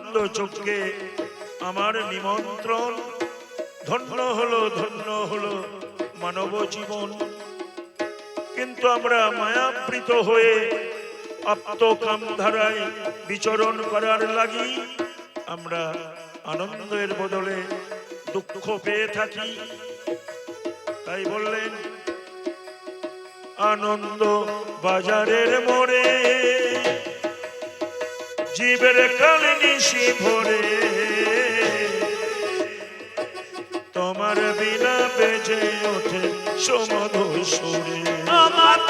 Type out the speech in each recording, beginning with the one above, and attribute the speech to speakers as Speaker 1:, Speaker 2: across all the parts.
Speaker 1: আনন্দ যজ্ঞে আমার নিমন্ত্রণ। ধন্য হলো মানব জীবন। কিন্তু আমরা মায়াবৃত হয়ে আপ্তকাম ধারায় বিচরণ করার লাগি আমরা আনন্দের বদলে দুঃখ পেয়ে থাকি। তাই বললেন আনন্দ বাজারের মোড়ে জীবের কালে নিশি ভরে, তোমার বিনা বেজে ওঠে সমধুর সুরে।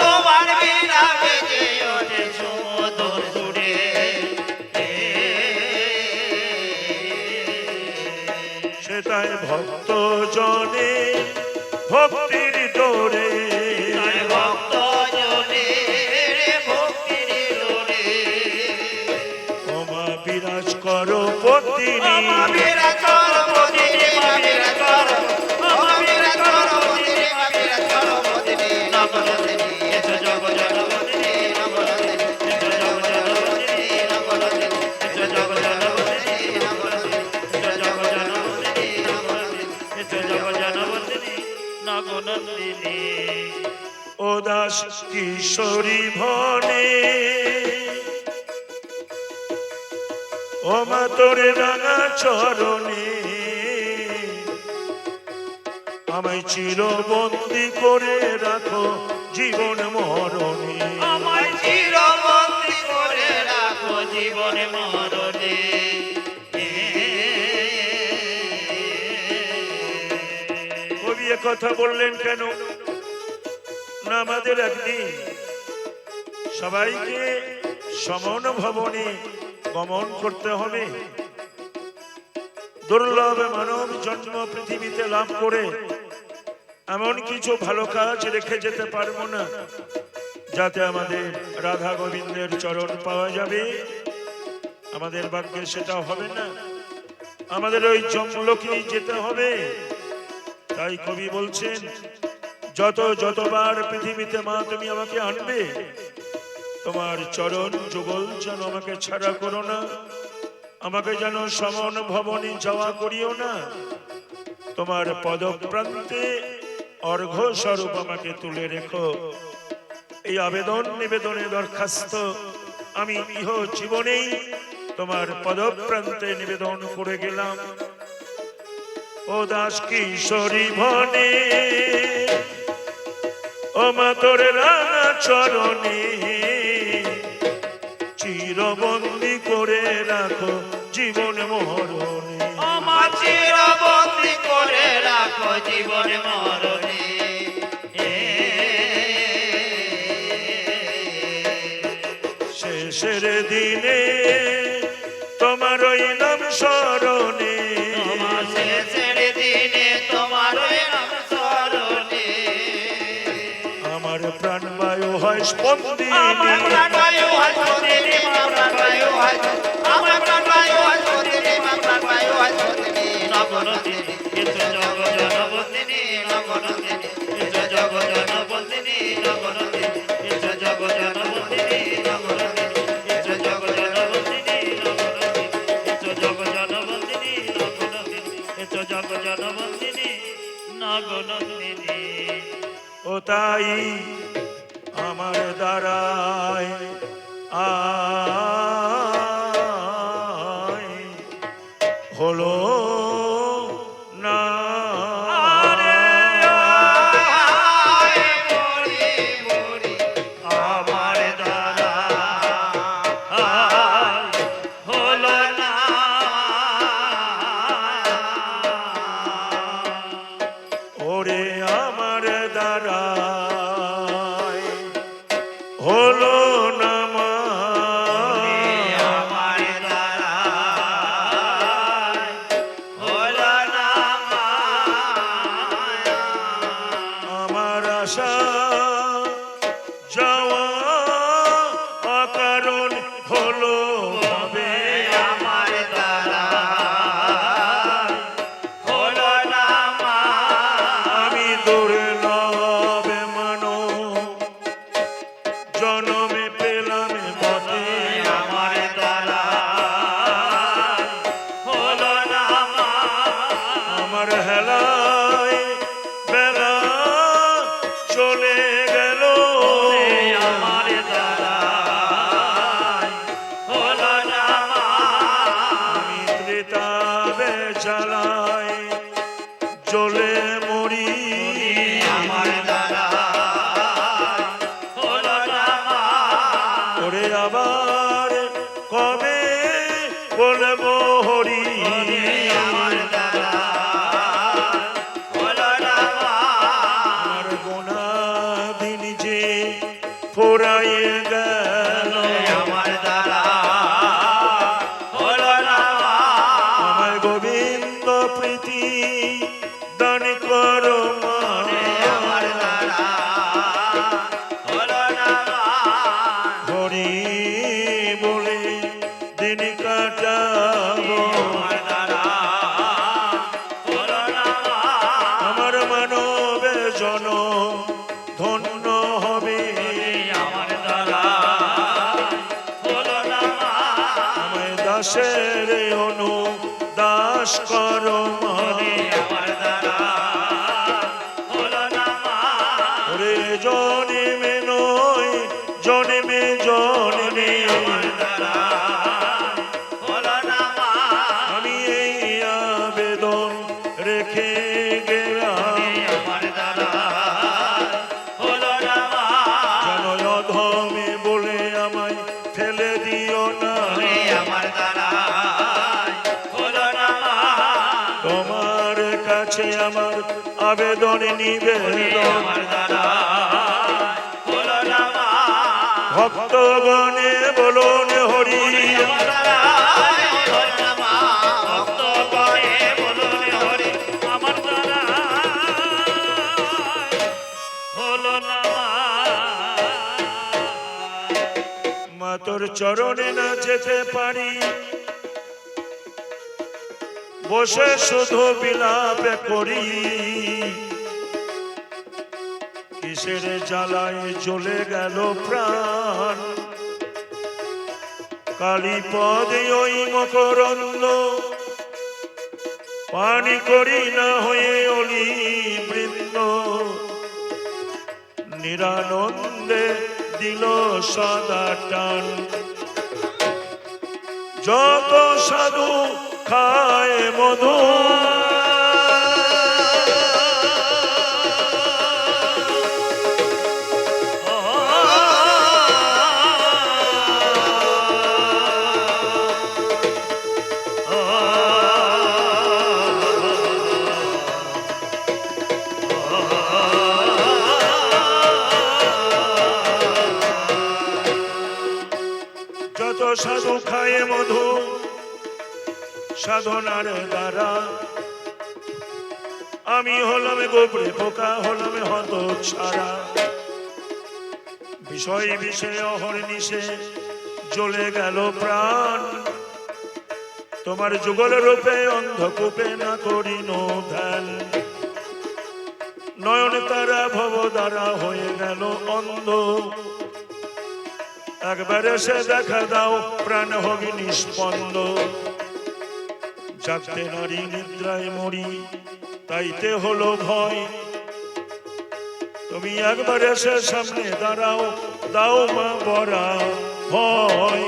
Speaker 2: তোমার বিনা বেজে ওঠে সমধুর সুরে।
Speaker 1: সেটাই ভক্ত জনে ভক্তির ডোরে,
Speaker 2: ভক্ত জনে ভক্তির ডোরে।
Speaker 1: ওমা বিরাজ করো পত্নী,
Speaker 2: বিরাজ করো পত্নী, বিরাজ করো, বিরাজ করো পত্নী, বিরাজ করো পত্নী। নবরত্নী এসো জগজননী, নবরত্নী এসো জগজননী, নবরত্নী এসো জগজননী, নবরত্নী এসো জগজননী, নবরত্নী এসো জগজননী, নগনন্দিনী।
Speaker 1: ও দাস কিশোরী ভনে, ও মা তোর রাঙা চরণে আমায় চিরবন্দি করে রাখো জীবন মরণে।
Speaker 2: আমায় চিরবন্দি করে রাখো জীবন মরণে।
Speaker 1: কবি কথা বললেন কেন না? আমাদের একদিন সবাইকে সমন ভবনে গমন করতে হবে। দুর্লভ মানব জন্ম পৃথিবীতে লাভ করে এমন কিছু ভালো কাজ রেখে যেতে পারবো না যাতে আমাদের রাধা গোবিন্দের চরণ পাওয়া যাবে। আমাদের ভাগ্যে সেটা হবে না, আমাদের ওই যমলোকেই যেতে হবে। তাই কবি বলছেন যতবার পৃথিবীতে মা তুমি আমাকে আনবে, তোমার চরণ যুগল যেন আমাকে ছাড়া করো না, আমাকে যেন সমন ভবনে যাওয়া করিও না। তোমার পদপ্রান্তে অর্ঘ্য স্বরূপ আমাকে তুলে রেখো। এই আবেদন নিবেদনে দরখাস্ত আমি ইহ জীবনেই তোমার পদপ্রান্তে নিবেদন করে গেলাম। ও দাস কিশোরী ভনে, ও মা তোর রাঙা চরণে চিরবন্দি করে রাখো জীবন মরণে।
Speaker 2: আমার চিরবন্দি করে রাখো জীবন মরণে।
Speaker 1: শেষের দিনে তোমার ওই নাম স্মরণে,
Speaker 2: শেষের দিনে তোমার নাম স্মরণে
Speaker 1: আমার প্রাণবায়ু হয় স্পন্দিনী,
Speaker 2: আমার প্রাণবায়ু হয় স্পন্দিনী, আমার প্রাণবায়ু হয়, আমার প্রাণবায়ু হয় স্পন্দিনী, আমার প্রাণবায়ু হয় স্পন্দিনী। নবরত্নী এসো জগজনবন্দিনী, নবরত্নী এসো জগজনবন্দিনী, নবরত্নী এসো জগজনবন্দিনী, নবরত্নী এসো জগজনবন্দিনী, নবরত্নী এসো জগজনবন্দিনী, নবরত্নী এসো জগজনবন্দিনী, নবনন্দিনী।
Speaker 1: ও তাই আমার দ্বারায় আয় হলো না,
Speaker 2: আমার দ্বারা হলো না।
Speaker 1: ওরে আমার দ্বারায় হলো না মা,
Speaker 2: আমার দ্বারা
Speaker 1: জ্বালায় জ্বলে মরি।
Speaker 2: আমার দ্বারা হলো না মা।
Speaker 1: ওরে আবার কবে বলবো হরি।
Speaker 2: আমার দ্বারা হলো না মা।
Speaker 1: আমার গোনা দিন যে ফুরাইয়ে গেল,
Speaker 2: আমার দ্বারা হলো না মা।
Speaker 1: আমায় গোবিন্দ প্রীতি দান করো মা।
Speaker 2: আমার দ্বারা হলো না মা।
Speaker 1: হরি বলে দিন কাটাবো,
Speaker 2: আমার দ্বারা হলো না মা।
Speaker 1: আমার মানবে জনম ধন্য হবে।
Speaker 2: আমার দ্বারা হলো না মা।
Speaker 1: আমায় দাসের অনু দাস করো মা।
Speaker 2: আমার দ্বারা হলো না মা।
Speaker 1: ওরে জন্মে নয় জন্মে জন্মে
Speaker 2: আমার দ্বারা হলো না মা।
Speaker 1: আমি এই আবেদন রেখে গেলাম,
Speaker 2: আমার দ্বারা হলো না মা।
Speaker 1: যেন অধমে বলে আমায় ফেলে দিও না।
Speaker 2: আমার দ্বারা হলো না মা।
Speaker 1: তোমার কাছে আমার আবেদন নিবেদন,
Speaker 2: আমার দ্বারা হলো না মা।
Speaker 1: ভক্তগণে বলুন হরি।
Speaker 2: আমার দ্বারা হলো না মা। ভক্ত গণে বলুন হরি। আমার দ্বারা হলো না মা।
Speaker 1: মা তোর চরণে না যেতে পারি, বসে শুধু বিলাপ করি। কিসের জ্বালায় চলে গেল প্রাণ, কালী পদে ওই মকরন্দ পানি করি না হয়ে অলি বৃন্দ। নিরানন্দে দিল সদা টান, যত সাধু খায় মধু। যত সাধু খায় মধু সাধনার দ্বারা, আমি হলাম গোবরে পোকা, হলাম হত ছাড়া। বিষয় বিষয়ে অহর্নিশে জ্বলে গেল প্রাণ, তোমার যুগল রূপে অন্ধকূপে না করিন ধ্যান। নয়ন তারা ভব দ্বারা হয়ে গেল অন্ধ, একবার এসে দেখা দাও প্রাণ হবি নিষ্পন্দ। জাগতে নারী নিদ্রায় মরি, তাইতে হলো ভয়। তুমি একবার এসে সামনে দাঁড়াও, দাও মা বরা হয়।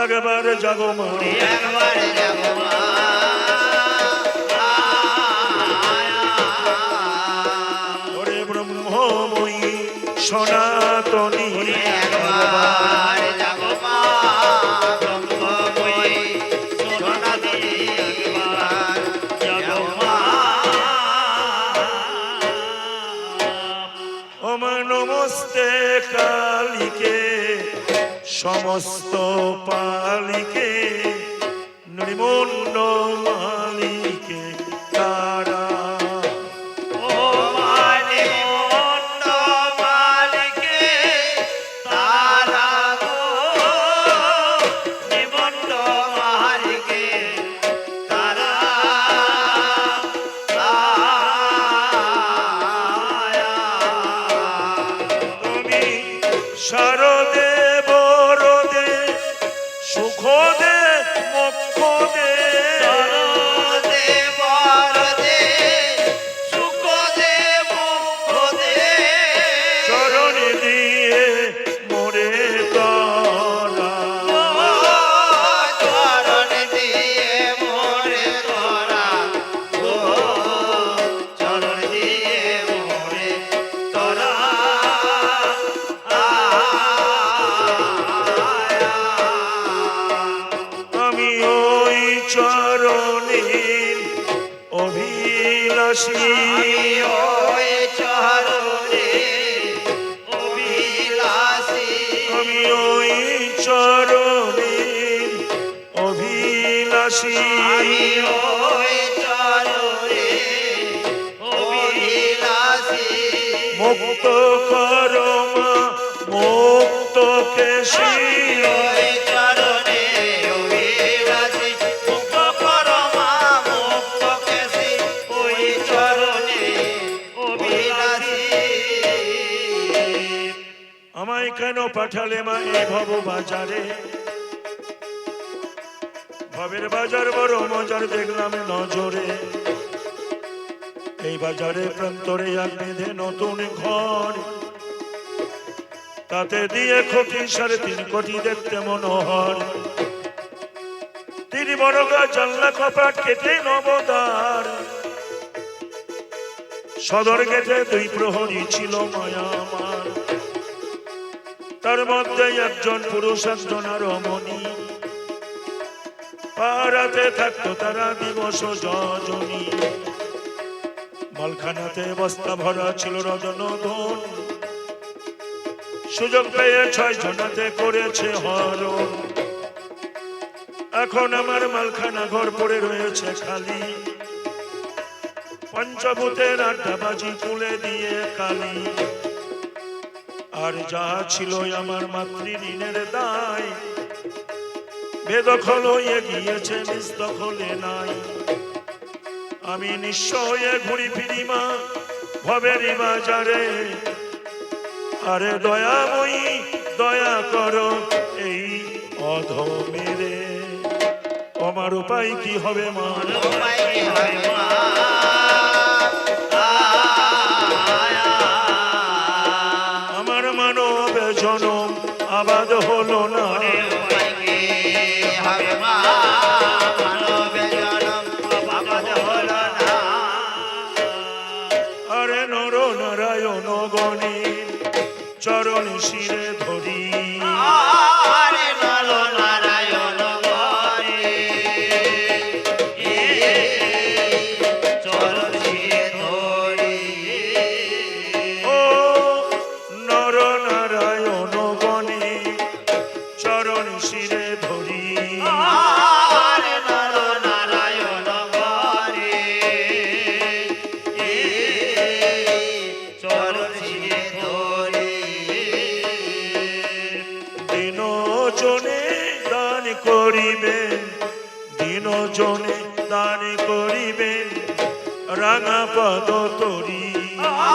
Speaker 1: একবার জাগো মা,
Speaker 2: একবার যাবো মা।
Speaker 1: ওরে ব্রহ্মময়ী সনাতনী।
Speaker 2: একবার যাবো মা। ব্রহ্মময়ী সনাতনী। একবার যাবো মা।
Speaker 1: ওম নমস্তে কালিকে সমস্ত পালিকে, নৃমুণ্ড মালিকে তারা।
Speaker 2: ও মানে মন্দ মালিকে তারা গো। নিমন্দ মালিকে তারা।
Speaker 1: তুমি শারদে বরদে সুখ দে মোক্ষ দে, চরণের অভিলাষী
Speaker 2: ওই চরণে অভিলাষী
Speaker 1: আমি ওই চরণের অভিলাষী
Speaker 2: ওই চরণে অভিলাষী
Speaker 1: মুক্ত করমা মুক্ত কেশী
Speaker 2: ওই চরণে অভিলাষী মুক্ত করমা মুক্ত কেশী ওই চরণে অভিলাষী
Speaker 1: আমায় কেন পাঠালে মা এই ভব বাজারে ভবের বাজার বড় মজার দেখলাম নজরে এই বাজারে প্রান্তরে এক বেঁধে নতুন ঘর তাতে দিয়ে কোটি 3.5 কোটি দেখতে মনোহর 3 বড় গাছ জানলা কপাট কেটে নবদার সদর গেটে 2 প্রহরী ছিল মায়া আমার তার মধ্যে একজন পুরুষ একজন রমণী পাড়াতে থাকতো তারা দিবস যজনী মালখানাতে বস্তা ভরা ছিল রজনধন সুযোগ পেয়ে 6 জনাতে করেছে হরণ এখন আমার মালখানা ঘর পড়ে রয়েছে খালি পঞ্চভূতের আড্ডাবাজি তুলে দিয়ে কালি আর যা ছিল আমার মাতৃঋণের দায় বেদখল হয়ে গিয়েছে নিজ দখলে নাই আমি নিঃস্ব হয়ে ঘুরি ফিরি মা ভবেরই বাজারে আরে দয়াময়ী দয়া করো এই অধমেরে আমার উপায় কি হবে মা
Speaker 2: উপায় কি হয় মা
Speaker 1: আমার মানব জনম আবাদ হলো না
Speaker 2: উপায় কি হবে মা মানবে জনম আবাদ হলো না
Speaker 1: আরে নর নারায়ণ গণের চরণ শিরে ধরি
Speaker 2: আরে নর নারায়ণ গণে চরণ শিরে ধরি
Speaker 1: ও নর নারায়ণ গণের চরণ শিরে ধরি
Speaker 2: আরে নর নারায়ণ গণে চরণ শিরে ধরি
Speaker 1: দিন জনে দান করিবেন দিন জনে দান করিবেন রাঙা পদ তরি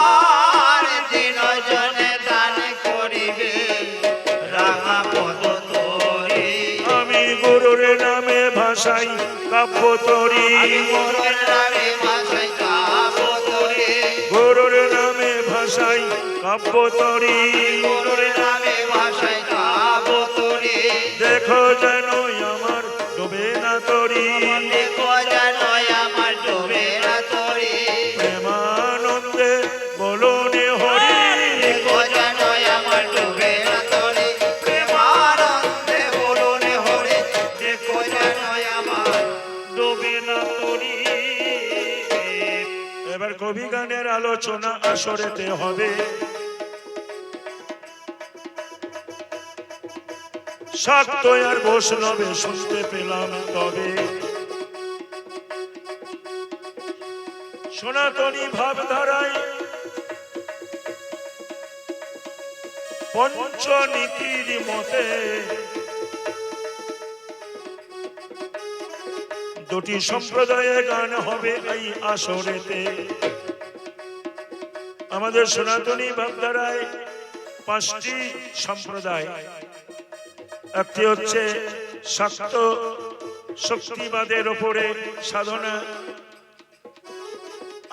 Speaker 2: আর দিন জনে দান করিবে রাঙা পদ তোরি
Speaker 1: আমি গুরুর নামে ভাষাই কাব্য তরি
Speaker 2: আমি মোর নামে ভাষাই কাব্য তোরি
Speaker 1: গুরুর নামে ভাষাই কাব্য তরি
Speaker 2: মোর নামে ভাষাই কাব্য তোরি
Speaker 1: দেখো যেন আমার ডোবে না তরি
Speaker 2: দেখো যেন আমার ডোবে না তোরি
Speaker 1: প্রেমানন্দে বলনে হরি
Speaker 2: দেখো যেন আমার ডোবে না তোরি প্রেমানন্দে বলনে হরে দেখো যেন আমার ডোবে না তোরি
Speaker 1: এবার কবি গানের আলোচনা আসরেতে হবে শাক্ত আর বৈষ্ণবে শুনতে পেলাম তবে সনাতনী ভাবধারায় পঞ্চনীতির মতে দুটি সম্প্রদায়ে গান হবে এই আসরেতে আমাদের সনাতনী ভাবধারায় 5টি সম্প্রদায় একটি হচ্ছে শাক্ত শক্তিবাদের উপরে সাধনা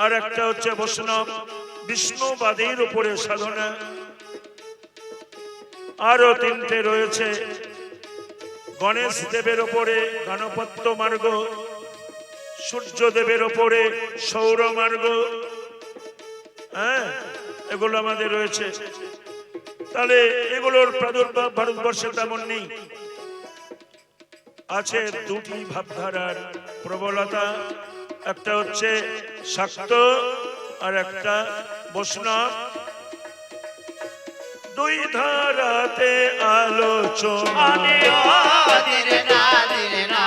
Speaker 1: আর একটা হচ্ছে বৈষ্ণব বিষ্ণুবাদের উপরে সাধনা আরো 3টে রয়েছে গণেশ দেবের উপরে গণপত্য মার্গ সূর্য দেবের উপরে সৌর মার্গ হ্যাঁ এগুলো আমাদের রয়েছে তাহলে এগুলোর প্রাদুর্ভাব ভারতবর্ষে তেমন নেই আছে দুটি ভাবধারার প্রবলতা, একটা হচ্ছে শাক্ত আর একটা বৈষ্ণব। দুই ধারাতে আলোচনা,
Speaker 2: ধীরে না